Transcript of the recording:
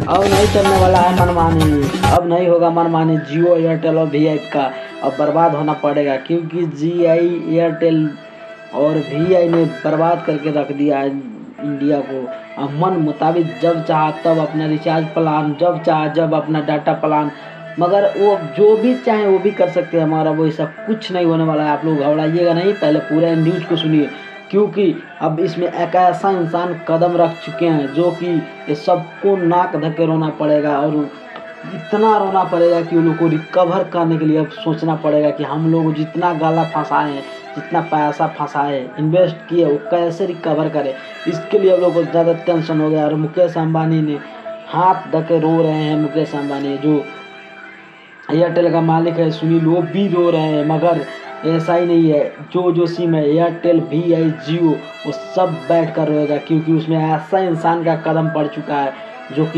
अब नहीं चलने वाला है मनमानी, अब नहीं होगा मनमानी जियो एयरटेल और वी का। अब बर्बाद होना पड़ेगा, क्योंकि जीआई एयरटेल और वी ने बर्बाद करके रख दिया है इंडिया को। अब मन मुताबिक जब चाहा तब अपना रिचार्ज प्लान, जब चाहा जब अपना डाटा प्लान, मगर वो जो भी चाहे वो भी कर सकते हैं हमारा। वो ऐसा कुछ नहीं होने वाला है, आप लोग घबराइएगा नहीं, पहले पूरे न्यूज को सुनिए। क्योंकि अब इसमें एक ऐसा इंसान कदम रख चुके हैं जो कि ये सबको नाक धके रोना पड़ेगा, और इतना रोना पड़ेगा कि उन लोग को रिकवर करने के लिए अब सोचना पड़ेगा कि हम लोग जितना गाला फंसाए हैं, जितना पैसा फंसाए, इन्वेस्ट किए, वो कैसे रिकवर करें। इसके लिए हम लोग को ज़्यादा टेंशन हो गया। और मुकेश अंबानी ने हाथ धके रो रहे हैं। मुकेश अंबानी जो एयरटेल का मालिक है सुनील, वो भी रो रहे हैं। मगर ऐसा ही नहीं है, जो जो सिम है एयरटेल वी जियो वो सब बैठ कर रोएगा, क्योंकि उसमें ऐसा इंसान का कदम पड़ चुका है जो कि